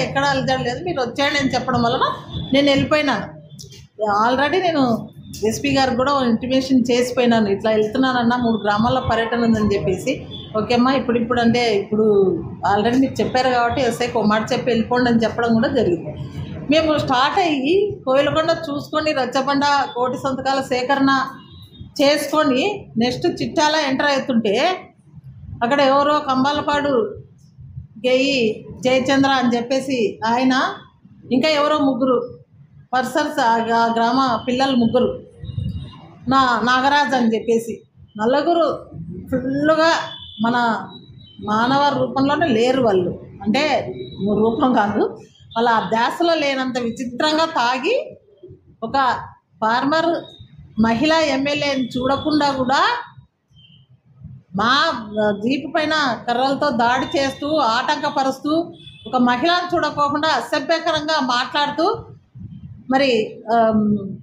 ఎక్కడ అలజడి లేదు, మీరు వచ్చేయండి అని చెప్పడం వలన నేను వెళ్ళిపోయినాను. ఆల్రెడీ నేను ఎస్పీ గారికి కూడా ఇంటిమేషన్ చేసిపోయినాను, ఇట్లా వెళ్తున్నానన్న 3 గ్రామాల్లో పర్యటన ఉందని చెప్పేసి. ఓకే అమ్మా, ఇప్పుడు అంటే ఇప్పుడు ఆల్రెడీ మీకు చెప్పారు కాబట్టి ఎస్ఐకి ఒక మాట చెప్పి వెళ్ళిపోండి అని చెప్పడం కూడా జరిగింది. మేము స్టార్ట్ అయ్యి కోయిలకొండ చూసుకొని రచ్చబండ కోటి సంతకాల సేకరణ చేసుకొని నెక్స్ట్ చిట్టాల ఎంటర్ అవుతుంటే అక్కడ ఎవరో కంబాలపాడు గేయి జయచంద్ర అని చెప్పేసి ఆయన, ఇంకా ఎవరో 3 పర్సన్స్, ఆ గ్రామ పిల్లలు 3, నాగరాజ్ అని చెప్పేసి నలుగురు ఫుల్గా మన మానవ రూపంలోనే లేరు వాళ్ళు, అంటే రూపం కాదు, వాళ్ళ ఆ ధ్యాసలో లేనంత విచిత్రంగా తాగి ఒక ఫార్మర్ మహిళా ఎమ్మెల్యేని చూడకుండా కూడా మా జీపు పైన కర్రలతో దాడి చేస్తూ ఆటంకపరుస్తూ ఒక మహిళను చూడకోకుండా అసభ్యకరంగా మాట్లాడుతూ మరి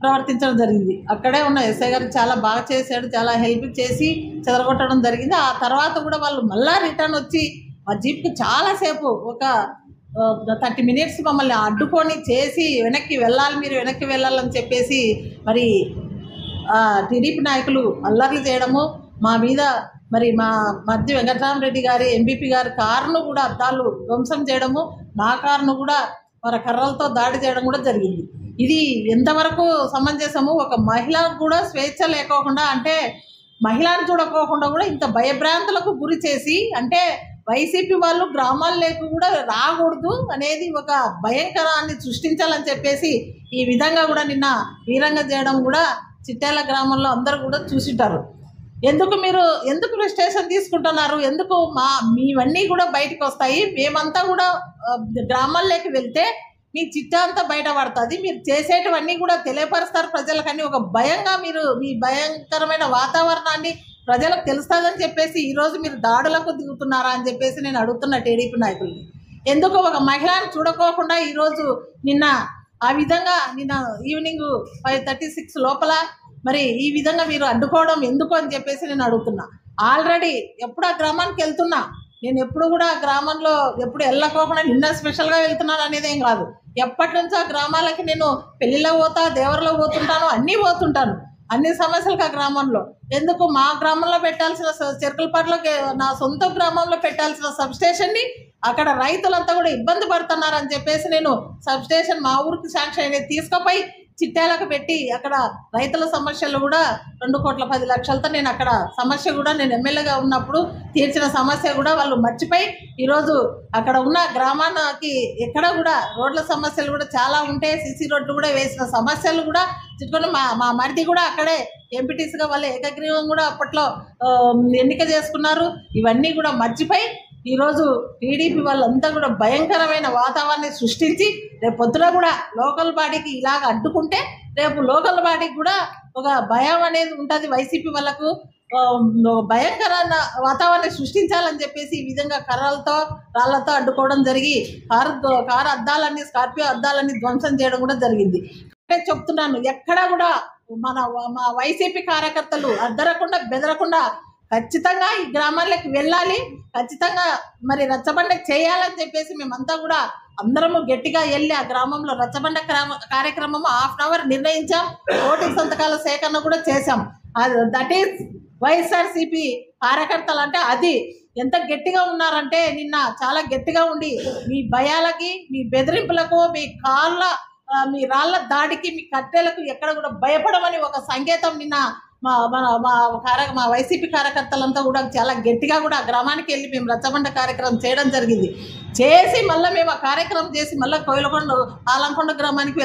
ప్రవర్తించడం జరిగింది. అక్కడే ఉన్న ఎస్ఐ గారు చాలా బాగా చేశాడు, చాలా హెల్ప్ చేసి చెదరగొట్టడం జరిగింది. ఆ తర్వాత కూడా వాళ్ళు మళ్ళా రిటర్న్ వచ్చి మా జీప్కి చాలాసేపు ఒక 30 మినిట్స్ మమ్మల్ని అడ్డుకొని చేసి వెనక్కి వెళ్ళాలి, మీరు వెనక్కి వెళ్ళాలని చెప్పేసి మరి టీడీపీ నాయకులు అల్లర్లు చేయడము, మా మీద మరి మా మధ్య వెంకటరామరెడ్డి గారి ఎంపీపీ గారి కారును కూడా అద్దాలు ధ్వంసం చేయడము, నా కారును కూడా వారి కర్రలతో దాడి చేయడం కూడా జరిగింది. ఇది ఎంతవరకు సమంజసము? ఒక మహిళకు కూడా స్వేచ్ఛ లేకోకుండా, అంటే మహిళను చూడకోకుండా కూడా ఇంత భయభ్రాంతులకు గురి చేసి, అంటే వైసీపీ వాళ్ళు గ్రామాల లేకు కూడా రాకూడదు అనేది ఒక భయంకరాన్ని సృష్టించాలని చెప్పేసి ఈ విధంగా కూడా నిన్న వీరంగా చేయడం కూడా చిట్యాల గ్రామంలో అందరూ కూడా చూసింటారు. ఎందుకు స్టేషన్ తీసుకుంటున్నారు, ఎందుకు మీవన్నీ కూడా బయటకు వస్తాయి, మేమంతా కూడా గ్రామాల్లోకి వెళ్తే మీ చిట్టా అంతా బయటపడుతుంది, మీరు చేసేటివన్నీ కూడా తెలియపరుస్తారు ప్రజలకని ఒక భయంగా మీరు మీ భయంకరమైన వాతావరణాన్ని ప్రజలకు తెలుస్తుందని చెప్పేసి ఈరోజు మీరు దాడులకు దిగుతున్నారా అని చెప్పేసి నేను అడుగుతున్న టీడీపీ నాయకుల్ని. ఎందుకు ఒక మహిళను చూడకోకుండా ఈరోజు నిన్న ఆ విధంగా నిన్న ఈవినింగ్ 5:36 లోపల మరి ఈ విధంగా మీరు అడ్డుకోవడం ఎందుకు అని చెప్పేసి నేను అడుగుతున్నా. ఆల్రెడీ ఎప్పుడు ఆ గ్రామానికి వెళ్తున్నా, నేను ఎప్పుడు కూడా ఆ గ్రామంలో ఎప్పుడు వెళ్ళకోకుండా నిన్న స్పెషల్గా వెళ్తున్నాను అనేది ఏం కాదు. ఎప్పటి నుంచో ఆ గ్రామాలకి నేను పెళ్ళిలో పోతా, దేవరలో పోతుంటాను, అన్నీ పోతుంటాను, అన్ని సమస్యలకు ఆ గ్రామంలో. ఎందుకు మా గ్రామంలో పెట్టాల్సిన చెరుకులపాటలోకి నా సొంత గ్రామంలో పెట్టాల్సిన సబ్స్టేషన్ని అక్కడ రైతులంతా కూడా ఇబ్బంది పడుతున్నారని చెప్పేసి నేను సబ్స్టేషన్ మా ఊరికి శాంక్షన్ అనేది తీసుకుపోయి చిట్టాలకు పెట్టి అక్కడ రైతుల సమస్యలు కూడా 2,10,00,000తో నేను అక్కడ సమస్య కూడా నేను ఎమ్మెల్యేగా ఉన్నప్పుడు తీర్చిన సమస్య కూడా వాళ్ళు మర్చిపోయి ఈరోజు అక్కడ ఉన్న గ్రామానికి ఎక్కడ కూడా రోడ్ల సమస్యలు కూడా చాలా ఉంటాయి, సిసి రోడ్లు కూడా వేసిన సమస్యలు కూడా చిట్టుకొని మా మరిది కూడా అక్కడే ఎంపీటీసీగా వాళ్ళు ఏకగ్రీవం కూడా అప్పట్లో ఎన్నిక చేసుకున్నారు. ఇవన్నీ కూడా మర్చిపోయి ఈరోజు టీడీపీ వాళ్ళంతా కూడా భయంకరమైన వాతావరణాన్ని సృష్టించి రేపు పొద్దున కూడా లోకల్ బాడీకి ఇలాగ అడ్డుకుంటే రేపు లోకల్ బాడీకి కూడా ఒక భయం అనేది ఉంటుంది. వైసీపీ వాళ్ళకు భయంకరమైన వాతావరణాన్ని సృష్టించాలని చెప్పేసి ఈ విధంగా కర్రలతో రాళ్లతో అడ్డుకోవడం జరిగి కారు అద్దాలన్నీ, స్కార్పియో అద్దాలన్నీ ధ్వంసం చేయడం కూడా జరిగింది. అంటే చెప్తున్నాను, ఎక్కడా కూడా మా వైసీపీ కార్యకర్తలు అద్దరకుండా బెదరకుండా ఖచ్చితంగా ఈ గ్రామాలకు వెళ్ళాలి, ఖచ్చితంగా మరి రచ్చబండ చేయాలని చెప్పేసి మేమంతా కూడా అందరము గట్టిగా వెళ్ళి ఆ గ్రామంలో రచ్చబండ కార్యక్రమం 1/2 అవర్ నిర్ణయించాం. కోటి సంతకాల సేకరణ కూడా చేశాం. దట్ ఈస్ వైఎస్ఆర్సీపీ కార్యకర్తలు అంటే అది ఎంత గట్టిగా ఉన్నారంటే నిన్న చాలా గట్టిగా ఉండి మీ భయాలకి, మీ బెదిరింపులకు, మీ రాళ్ల దాడికి, మీ కట్టెలకు ఎక్కడ కూడా భయపడమని ఒక సంకేతం నిన్న మా వైసీపీ కార్యకర్తలంతా కూడా చాలా గట్టిగా కూడా ఆ గ్రామానికి వెళ్ళి మేము రచ్చబండ కార్యక్రమం చేయడం జరిగింది. చేసి మళ్ళీ మేము ఆ కార్యక్రమం చేసి మళ్ళీ కోయిలకొండ ఆలంకొండ గ్రామానికి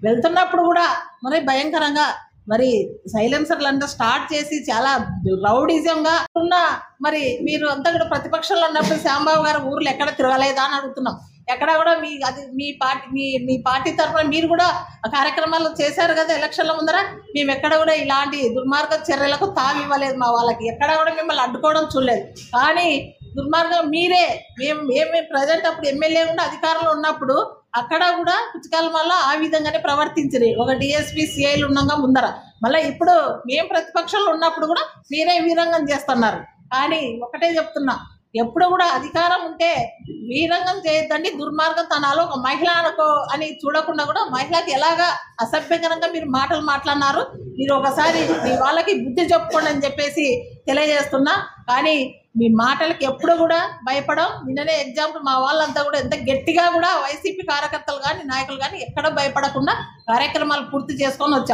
వెళ్తున్నప్పుడు కూడా మరి భయంకరంగా మరి సైలెన్సర్లు అంతా స్టార్ట్ చేసి చాలా రౌడిజంగా ఉన్న మరి మీరు అంతా కూడా ప్రతిపక్షంలో ఉన్నప్పుడు శ్యాంబాబు గారు ఊర్లో ఎక్కడ తిరగలేదా అని అడుగుతున్నాం. ఎక్కడ కూడా మీ పార్టీ తరఫున మీరు కూడా కార్యక్రమాలు చేశారు కదా ఎలక్షన్ల ముందర, మేము ఎక్కడ కూడా ఇలాంటి దుర్మార్గ చర్యలకు తావివ్వలేదు. మా వాళ్ళకి ఎక్కడ కూడా మిమ్మల్ని అడ్డుకోవడం చూడలేదు. కానీ దుర్మార్గం మీరే, మేము ప్రజెంట్ అప్పుడు ఎమ్మెల్యే ఉండి అధికారంలో ఉన్నప్పుడు అక్కడ కూడా పుచ్చకాలం వల్ల ఆ విధంగానే ప్రవర్తించరు. ఒక డిఎస్పీ సిఐలు ఉన్నాగా ముందర, మళ్ళీ ఇప్పుడు మేము ప్రతిపక్షంలో ఉన్నప్పుడు కూడా మీరే వీరంగం చేస్తున్నారు. కానీ ఒకటే చెప్తున్నా, ఎప్పుడు కూడా అధికారం ఉంటే వీరంగం చేయొద్దండి, దుర్మార్గం తనాలో ఒక మహిళ అనుకో అని చూడకుండా కూడా మహిళకి ఎలాగా అసభ్యకరంగా మీరు మాటలు మాట్లాడినారు, మీరు ఒకసారి మీ వాళ్ళకి బుద్ధి చెప్పుకోండి అని చెప్పేసి తెలియజేస్తున్నా. కానీ మీ మాటలకి ఎప్పుడు కూడా భయపడం. నిన్ననే ఎగ్జాంపుల్ మా వాళ్ళంతా కూడా ఎంత గట్టిగా కూడా వైసీపీ కార్యకర్తలు కానీ నాయకులు కానీ ఎక్కడ భయపడకుండా కార్యక్రమాలు పూర్తి చేసుకొని వచ్చాం.